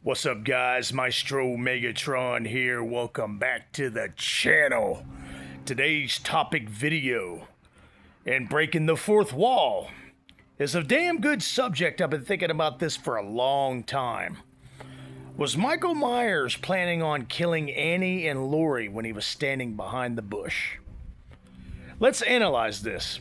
What's up, guys? Maestro Megatron here. Welcome back to the channel. Today's topic video and breaking the fourth wall is a damn good subject. I've been thinking about this for a long time. Was Michael Myers planning on killing Annie and Laurie when he was standing behind the bush? Let's analyze this.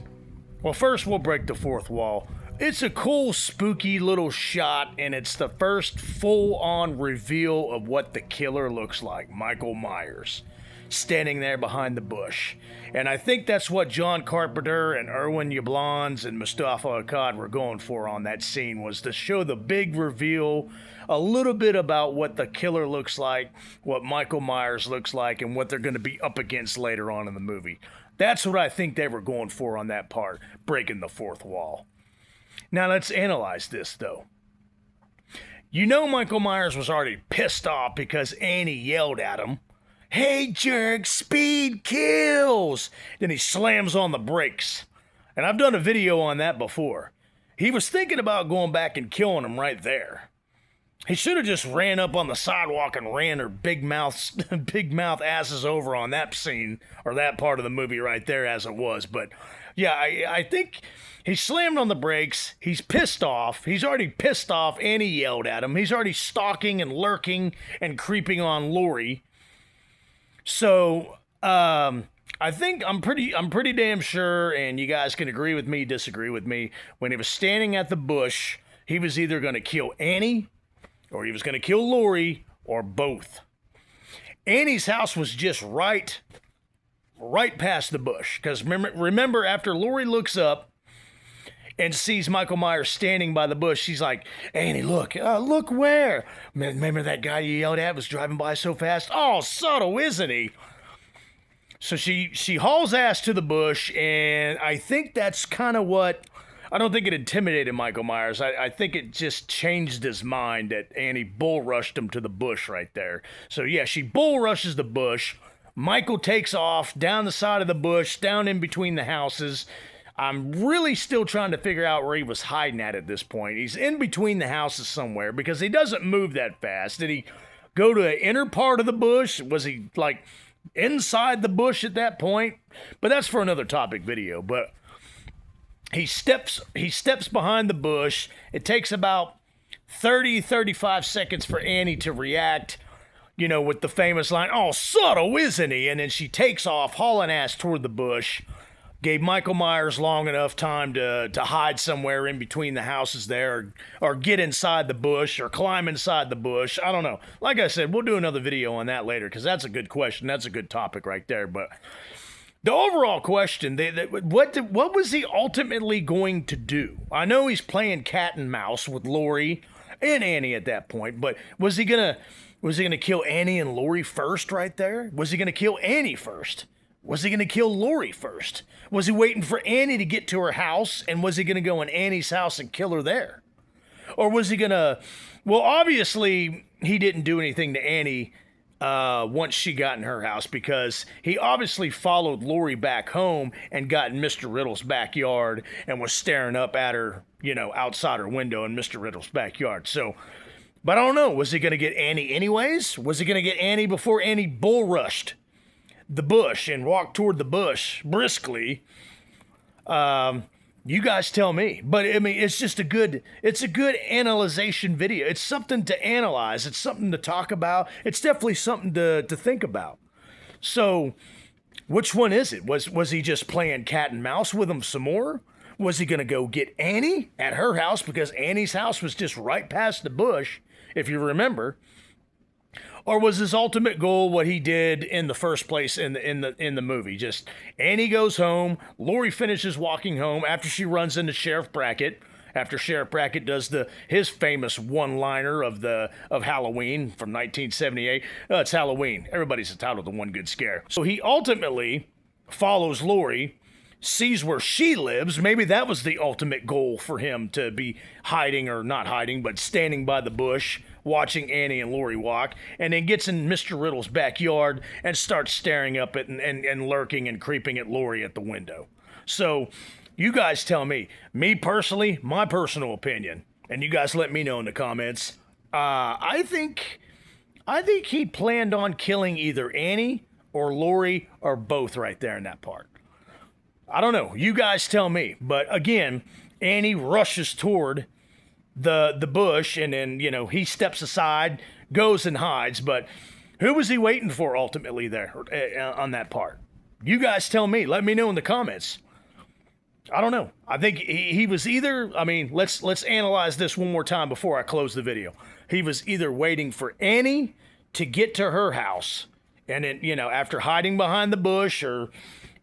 Well, first we'll break the fourth wall. It's a cool, spooky little shot, and it's the first full-on reveal of what the killer looks like, Michael Myers, standing there behind the bush. And I think that's what John Carpenter and Irwin Yablans and Mustafa Akkad were going for on that scene, was to show the big reveal, a little bit about what the killer looks like, what Michael Myers looks like, and what they're going to be up against later on in the movie. That's what I think they were going for on that part, breaking the fourth wall. Now let's analyze this, though. You know Michael Myers was already pissed off because Annie yelled at him, "Hey jerk, speed kills!" Then he slams on the brakes. And I've done a video on that before. He was thinking about going back and killing him right there. He should have just ran up on the sidewalk and ran her big mouth asses over on that scene, or that part of the movie right there as it was. But yeah, I think he slammed on the brakes. He's pissed off. He's already pissed off. Annie yelled at him. He's already stalking and lurking and creeping on Laurie. So I think I'm pretty damn sure, and you guys can agree with me, disagree with me. When he was standing at the bush, he was either going to kill Annie, or he was going to kill Laurie, or both. Annie's house was just right past the bush. Because remember, after Laurie looks up and sees Michael Myers standing by the bush, she's like, "Annie, look, look where? Remember that guy you yelled at was driving by so fast? Oh, subtle, isn't he?" So she hauls ass to the bush, and I think that's kind of what... I don't think it intimidated Michael Myers. I think it just changed his mind that Annie bull rushed him to the bush right there. So yeah, she bull rushes the bush. Michael takes off down the side of the bush, down in between the houses. I'm really still trying to figure out where he was hiding at this point. He's in between the houses somewhere because he doesn't move that fast. Did he go to the inner part of the bush? Was he like inside the bush at that point? But that's for another topic video. But he steps behind the bush. It takes about 35 seconds for Annie to react, you know, with the famous line, "Oh, subtle, isn't he?" And then she takes off, hauling ass toward the bush. Gave Michael Myers long enough time to hide somewhere in between the houses there, or get inside the bush, or climb inside the bush. I don't know. Like I said, we'll do another video on that later, because that's a good question. That's a good topic right there. But the overall question, what was he ultimately going to do? I know he's playing cat and mouse with Laurie and Annie at that point, but was he gonna kill Annie and Laurie first right there? Was he gonna kill Annie first? Was he gonna kill Laurie first? Was he waiting for Annie to get to her house, and was he gonna go in Annie's house and kill her there? Or was he gonna... Well, obviously, he didn't do anything to Annie once she got in her house, because he obviously followed Laurie back home and got in Mr. Riddle's backyard and was staring up at her, you know, outside her window in Mr. Riddle's backyard. So, but I don't know. Was he going to get Annie anyways? Was he going to get Annie before Annie bull rushed the bush and walked toward the bush briskly? You guys tell me. But I mean, it's a good analyzation video. It's something to analyze. It's something to talk about. It's definitely something to think about. So, which one is it? Was he just playing cat and mouse with him some more? Was he going to go get Annie at her house, because Annie's house was just right past the bush, if you remember? Or was his ultimate goal what he did in the first place in the movie? Just Annie goes home, Laurie finishes walking home after she runs into Sheriff Brackett. After Sheriff Brackett does his famous one-liner of Halloween from 1978. It's Halloween. Everybody's entitled to one good scare. So he ultimately follows Laurie, sees where she lives. Maybe that was the ultimate goal for him, to be hiding, or not hiding, but standing by the bush, watching Annie and Laurie walk, and then gets in Mr. Riddle's backyard and starts staring up at and lurking and creeping at Laurie at the window. So you guys tell me. Me personally, my personal opinion, and you guys let me know in the comments, I think he planned on killing either Annie or Laurie or both right there in that part. I don't know. You guys tell me. But again, Annie rushes toward the bush, and then he steps aside, goes and hides. But who was he waiting for ultimately there on that part? You guys tell me. Let me know in the comments. I don't know. I think he was either. I mean, let's analyze this one more time before I close the video. He was either waiting for Annie to get to her house, and then after hiding behind the bush, or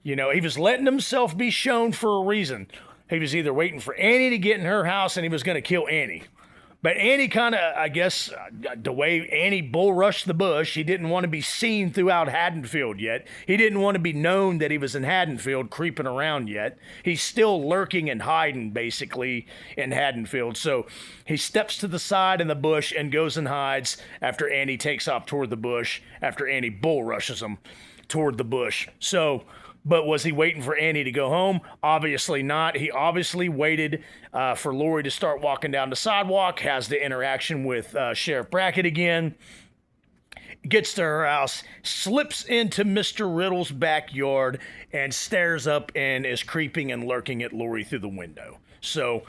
he was letting himself be shown for a reason. He was either waiting for Annie to get in her house, and he was going to kill Annie. But Annie kind of, I guess, the way Annie bull rushed the bush, he didn't want to be seen throughout Haddonfield yet. He didn't want to be known that he was in Haddonfield creeping around yet. He's still lurking and hiding, basically, in Haddonfield. So he steps to the side in the bush and goes and hides after Annie takes off toward the bush, after Annie bull rushes him toward the bush. So... But was he waiting for Annie to go home? Obviously not. He obviously waited for Laurie to start walking down the sidewalk, has the interaction with Sheriff Brackett again, gets to her house, slips into Mr. Riddle's backyard, and stares up and is creeping and lurking at Laurie through the window. So,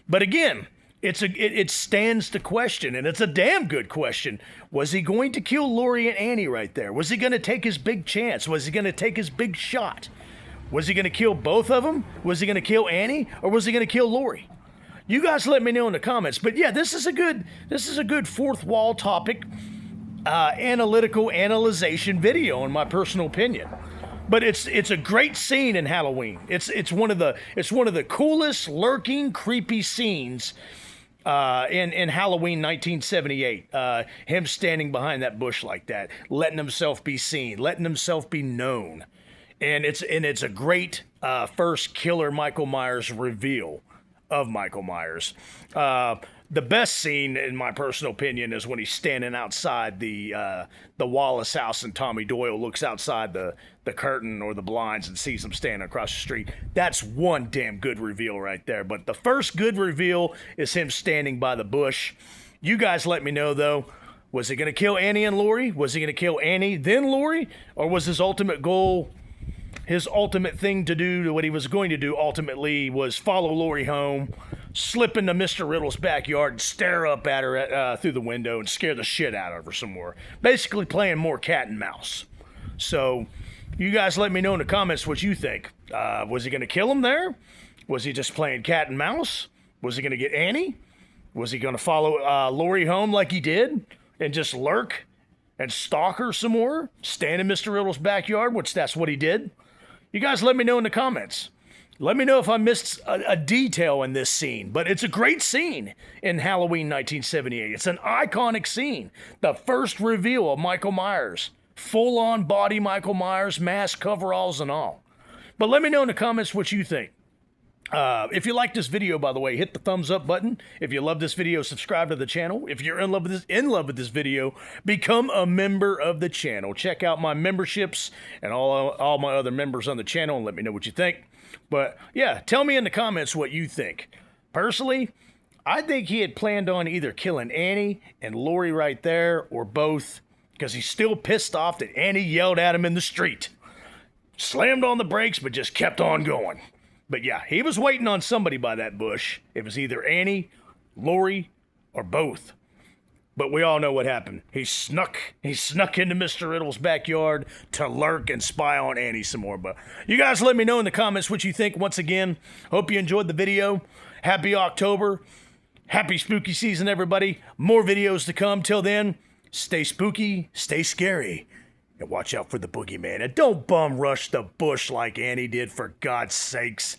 but again... It stands to question, and it's a damn good question. Was he going to kill Laurie and Annie right there? Was he going to take his big chance? Was he going to take his big shot? Was he going to kill both of them? Was he going to kill Annie, or was he going to kill Laurie? You guys let me know in the comments. But yeah, this is a good fourth wall topic, analytical analyzation video, in my personal opinion. But it's a great scene in Halloween. It's one of the coolest lurking creepy scenes in Halloween 1978, him standing behind that bush like that, letting himself be seen, letting himself be known, and it's a great first killer Michael Myers reveal of Michael Myers. The best scene, in my personal opinion, is when he's standing outside the Wallace house, and Tommy Doyle looks outside the curtain or the blinds and sees him standing across the street. That's one damn good reveal right there. But the first good reveal is him standing by the bush. You guys let me know, though. Was he going to kill Annie and Laurie? Was he going to kill Annie, then Laurie? Or was his ultimate goal, his ultimate thing to do, what he was going to do ultimately, was follow Laurie home, slip into Mr. Riddle's backyard, and stare up at her through the window and scare the shit out of her some more. Basically playing more cat and mouse. So you guys let me know in the comments what you think. Was he going to kill him there? Was he just playing cat and mouse? Was he going to get Annie? Was he going to follow Laurie home like he did and just lurk and stalk her some more? Stand in Mr. Riddle's backyard, which that's what he did. You guys let me know in the comments. Let me know if I missed a detail in this scene. But it's a great scene in Halloween 1978. It's an iconic scene. The first reveal of Michael Myers. Full-on body Michael Myers, mask, coveralls, and all. But let me know in the comments what you think. If you like this video, by the way, hit the thumbs up button. If you love this video, subscribe to the channel. If you're in love with this video, become a member of the channel. Check out my memberships and all my other members on the channel and let me know what you think. But yeah, tell me in the comments what you think. Personally, I think he had planned on either killing Annie and Laurie right there, or both, because he's still pissed off that Annie yelled at him in the street. Slammed on the brakes, but just kept on going. But yeah, he was waiting on somebody by that bush. It was either Annie, Laurie, or both. But we all know what happened. He snuck into Mr. Riddle's backyard to lurk and spy on Annie some more. But you guys let me know in the comments what you think. Once again, hope you enjoyed the video. Happy October. Happy spooky season, everybody. More videos to come. Till then, stay spooky, stay scary, and watch out for the boogeyman. And don't bum rush the bush like Annie did, for God's sakes.